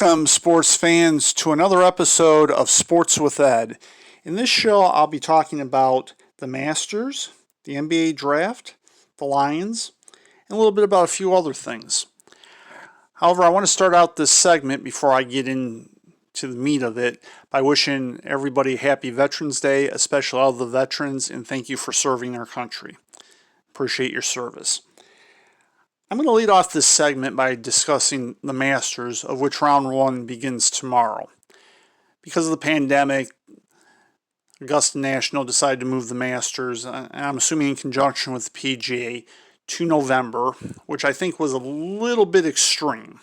Welcome, sports fans, to another episode of Sports with Ed. In this show, I'll be talking about the Masters, the NBA draft, the Lions, and a little bit about a few other things. However, I want to start out this segment before I get into the meat of it by wishing everybody happy Veterans Day, especially all the veterans, and thank you for serving our country. Appreciate your service. I'm going to lead off this segment by discussing the Masters, of which round one begins tomorrow. Because of the pandemic, Augusta National decided to move the Masters, and I'm assuming in conjunction with the PGA, to November, which I think was a little bit extreme.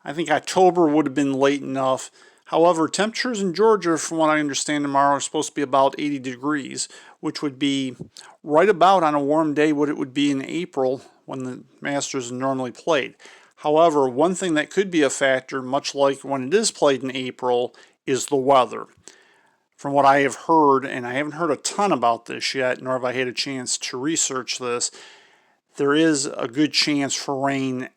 I think October would have been late enough. However, temperatures in Georgia, from what I understand tomorrow, are supposed to be about 80 degrees, which would be right about on a warm day what it would be in April when the Masters are normally played. However, one thing that could be a factor, much like when it is played in April, is the weather. From what I have heard, and I haven't heard a ton about this yet, nor have I had a chance to research this, there is a good chance for rain,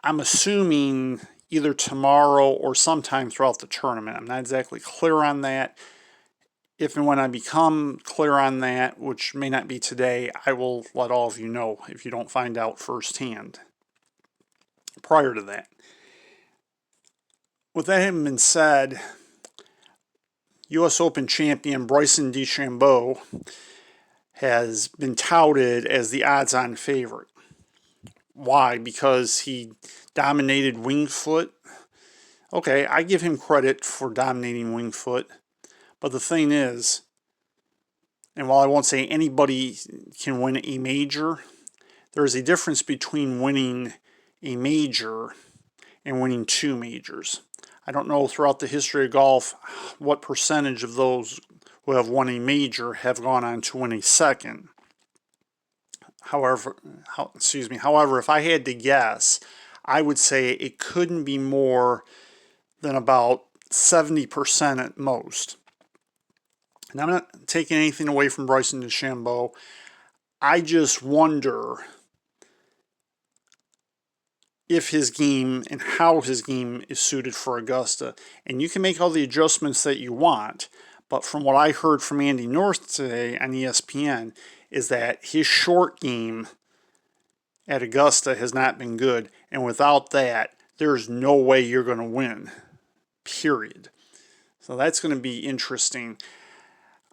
I'm assuming either tomorrow or sometime throughout the tournament. I'm not exactly clear on that. If and when I become clear on that, which may not be today, I will let all of you know if you don't find out firsthand prior to that. With that having been said, U.S. Open champion Bryson DeChambeau has been touted as the odds-on favorite. Why? Because he dominated Winged Foot. Okay, I give him credit for dominating Winged Foot. But the thing is, and while I won't say anybody can win a major, there is a difference between winning a major and winning two majors. I don't know throughout the history of golf what percentage of those who have won a major have gone on to win a second. However, if I had to guess, I would say it couldn't be more than about 70% at most. And I'm not taking anything away from Bryson DeChambeau. I just wonder if his game and how his game is suited for Augusta. And you can make all the adjustments that you want, but from what I heard from Andy North today on ESPN is that his short game at Augusta has not been good. And without that, there's no way you're going to win, period. So that's going to be interesting.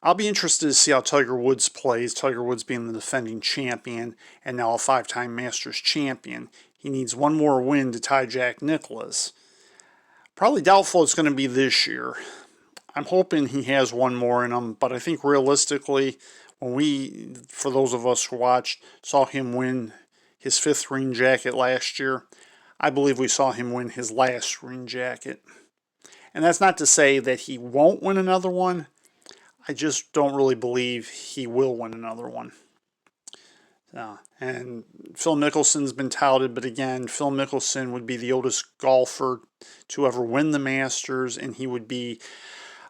I'll be interested to see how Tiger Woods plays, Tiger Woods being the defending champion and now a five-time Masters champion. He needs one more win to tie Jack Nicklaus. Probably doubtful it's going to be this year. I'm hoping he has one more in him, but I think realistically, when we, for those of us who watched, saw him win his fifth green jacket last year, I believe we saw him win his last green jacket. And that's not to say that he won't win another one. I just don't really believe he will win another one. And Phil Mickelson's been touted, but again, Phil Mickelson would be the oldest golfer to ever win the Masters, and he would be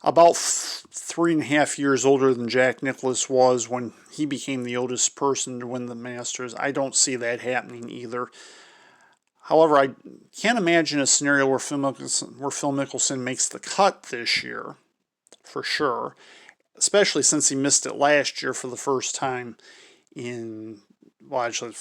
about 3.5 years older than Jack Nicklaus was when he became the oldest person to win the Masters. I don't see that happening either. However, I can't imagine a scenario where Phil Mickelson makes the cut this year, for sure, especially since he missed it last year for the first time in, well, actually,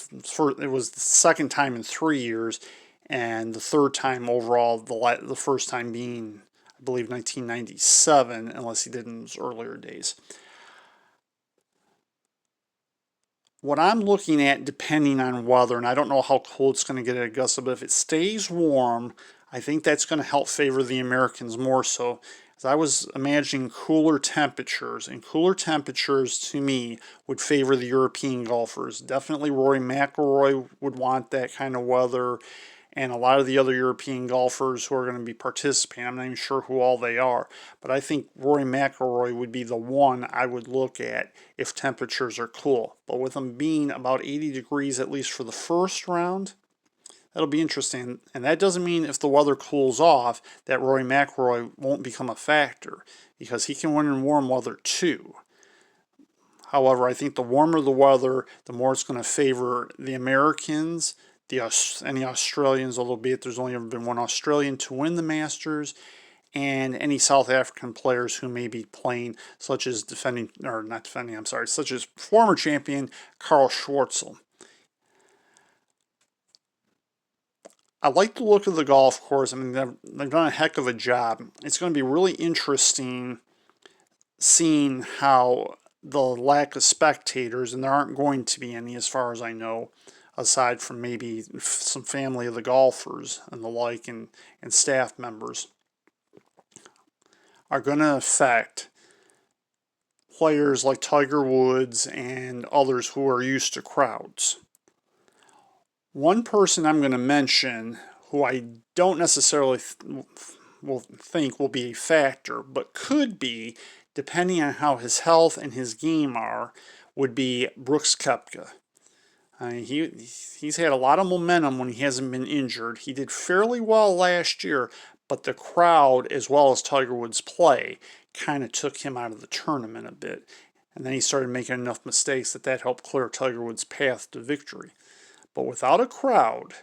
it was the second time in 3 years, and the third time overall, the first time being, I believe, 1997, unless he did in his earlier days. What I'm looking at, depending on weather, and I don't know how cold it's going to get at Augusta, but if it stays warm, I think that's going to help favor the Americans more so. As I was imagining cooler temperatures, and cooler temperatures to me would favor the European golfers. Definitely Rory McIlroy would want that kind of weather, and a lot of the other European golfers who are going to be participating, I'm not even sure who all they are, but I think Rory McIlroy would be the one I would look at if temperatures are cool. But with them being about 80 degrees, at least for the first round, that'll be interesting. And that doesn't mean if the weather cools off that Rory McIlroy won't become a factor, because he can win in warm weather too. However, I think the warmer the weather, the more it's going to favor the Americans any Australians, albeit there's only ever been one Australian to win the Masters, and any South African players who may be playing, such as such as former champion Carl Schwartzel. I like the look of the golf course. I mean, they've done a heck of a job. It's going to be really interesting seeing how the lack of spectators, and there aren't going to be any as far as I know, aside from maybe some family of the golfers and the like, and staff members, are going to affect players like Tiger Woods and others who are used to crowds. One person I'm going to mention who I don't necessarily think will be a factor, but could be, depending on how his health and his game are, would be Brooks Koepka. He's had a lot of momentum when he hasn't been injured. He did fairly well last year, but the crowd, as well as Tiger Woods' play, kind of took him out of the tournament a bit. And then he started making enough mistakes that helped clear Tiger Woods' path to victory. But without a crowd,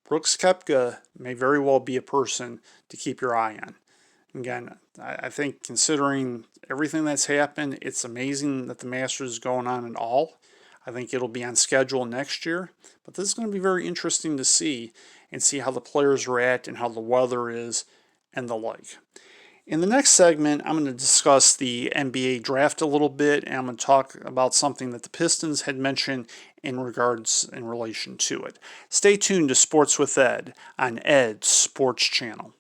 Brooks Koepka may very well be a person to keep your eye on. Again, I think considering everything that's happened, it's amazing that the Masters is going on at all. I think it'll be on schedule next year. But this is going to be very interesting to see, and see how the players react and how the weather is and the like. In the next segment, I'm going to discuss the NBA draft a little bit, and I'm going to talk about something that the Pistons had mentioned in relation to it. Stay tuned to Sports with Ed on Ed's Sports Channel.